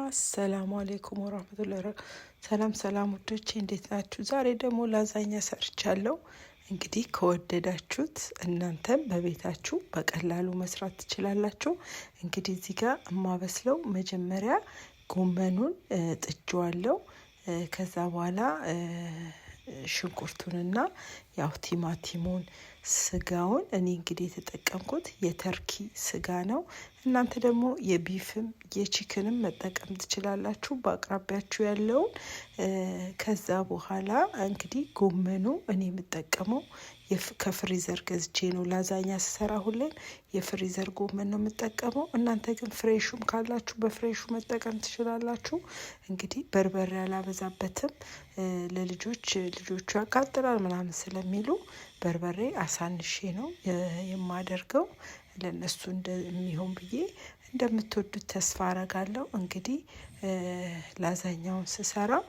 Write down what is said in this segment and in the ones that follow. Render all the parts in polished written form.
አሰላሙ አሌይኩም ወራህመቱላሂ ሰላም ውዶቼ እንዴት ናችሁ? ዛሬ ደግሞ ላዛኛ ሰርቻለሁ። እንግዲህ ከወደዳችሁት እናንተም በቤታችሁ በቀላሉ መስራት ትችላላችሁ። እንግዲህ እዚህ ጋር የማበስለው መጀመሪያ ጎመኑን ጥጄዋለሁ። ከዛ በኋላ ሽንኩርቱንና ያው ቲማቲሙን ስጋውን እኔ እንግዲህ የተጠቀምኩት የተርኪ ስጋ ነው። እናንተ ደግሞ የቢፍም የቺክንም መጠቀም ትችላላችሁ በአቅራቢያችሁ ያለውን። ከዛ በኋላ እንግዲህ ጎመኑ እኔ የምጠቀመው ከፍሪዘር ገዝቼ ነው። ላዛኛ ስሰራ ሁሌም የፍሪዘር ጎመን ነው የምጠቀመው። እናንተ ግን ፍሬሹም ካላችሁ በፍሬሹ መጠቀም ትችላላችሁ። እንግዲህ በርበሬ አላበዛበትም። ልጆቹ ያቃጥላል ምናምን ስለሚሉ በርበሬ አሳንሼ ነው የማደርገው። ለነሱ እንደሚሆን ብዬ እንደምትወዱት ተስፋ አረጋለሁ። እንግዲህ ላዛኛውን ስሰራው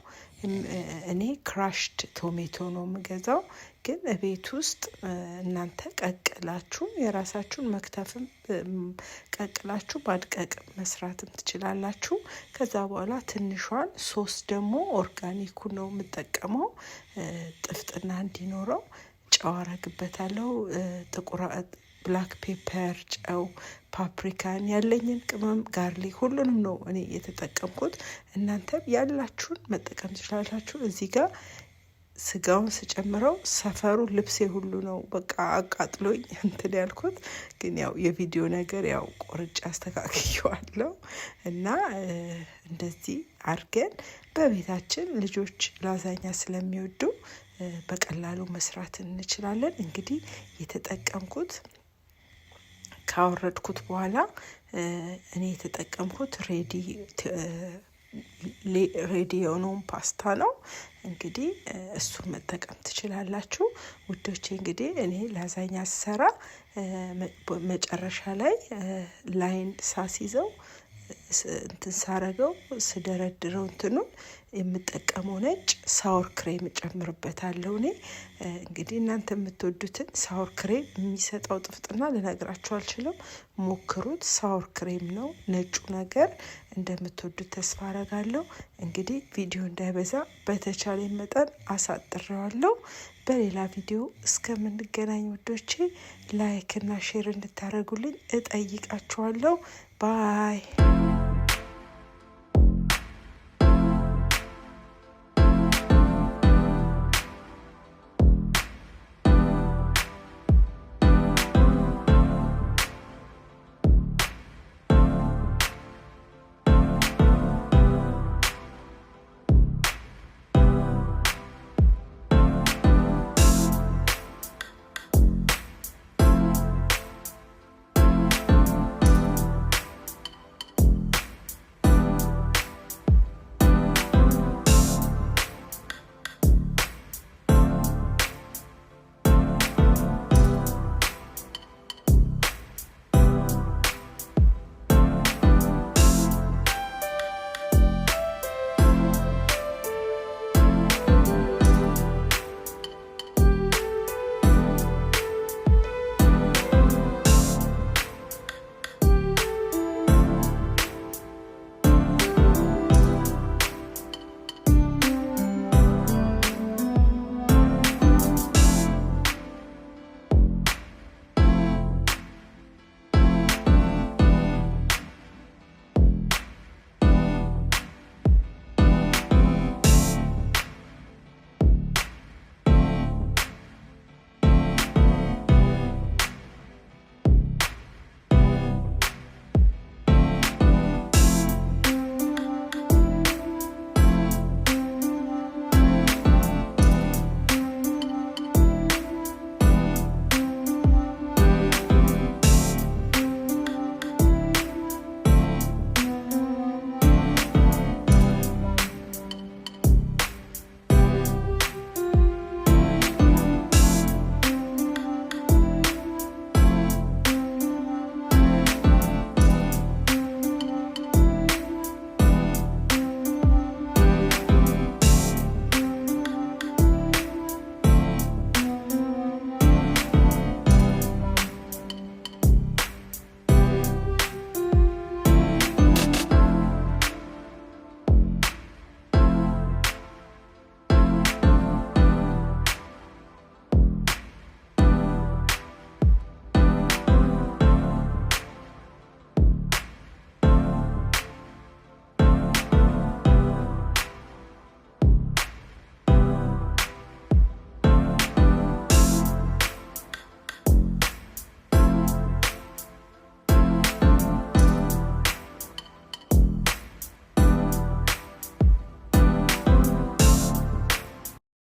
እኔ ክራሽድ ቶሜቶ ነው የምገዛው። ግን ቤት ውስጥ እናንተ ቀቅላችሁ የራሳችሁን መክተፍም ቀቅላችሁ ማድቀቅም መስራትም ትችላላችሁ። ከዛ በኋላ ትንሿን ሶስ ደግሞ ኦርጋኒኩ ነው የምጠቀመው። ጥፍጥና እንዲኖረው ጨው አረግበታለሁ። ጥቁር ብላክ ፔፐር፣ ጨው፣ ፓፕሪካን ያለኝን ቅመም ጋርሊክ ሁሉንም ነው እኔ የተጠቀምኩት። እናንተም ያላችሁን መጠቀም ትችላላችሁ። እዚህ ጋር ስጋውን ስጨምረው ሰፈሩ ልብሴ ሁሉ ነው በቃ አቃጥሎኝ እንትን ያልኩት። ግን ያው የቪዲዮ ነገር ያው ቆርጬ አስተካክየዋለሁ። እና እንደዚህ አድርገን በቤታችን ልጆች ላዛኛ ስለሚወዱ በቀላሉ መስራት እንችላለን። እንግዲህ የተጠቀምኩት ካወረድኩት በኋላ እኔ የተጠቀምኩት ሬዲ የሆነውን ፓስታ ነው። እንግዲህ እሱን መጠቀም ትችላላችሁ ውዶቼ። እንግዲህ እኔ ላዛኛ ስሰራ መጨረሻ ላይ ላይን ሳስይዘው እንትን ሳረገው ስደረድረው እንትኑን የምጠቀመው ነጭ ሳወር ክሬም እጨምርበታለሁ። እኔ እንግዲህ እናንተ የምትወዱትን ሳወር ክሬም የሚሰጠው ጥፍጥና ልነግራችሁ አልችልም። ሞክሩት። ሳወር ክሬም ነው ነጩ ነገር። እንደምትወዱት ተስፋ አረጋለሁ። እንግዲህ ቪዲዮ እንዳይበዛ በተቻለ መጠን አሳጥሬዋለሁ። በሌላ ቪዲዮ እስከምንገናኝ ውዶቼ ላይክ እና ሼር እንድታደርጉልኝ እጠይቃችኋለሁ። ባይ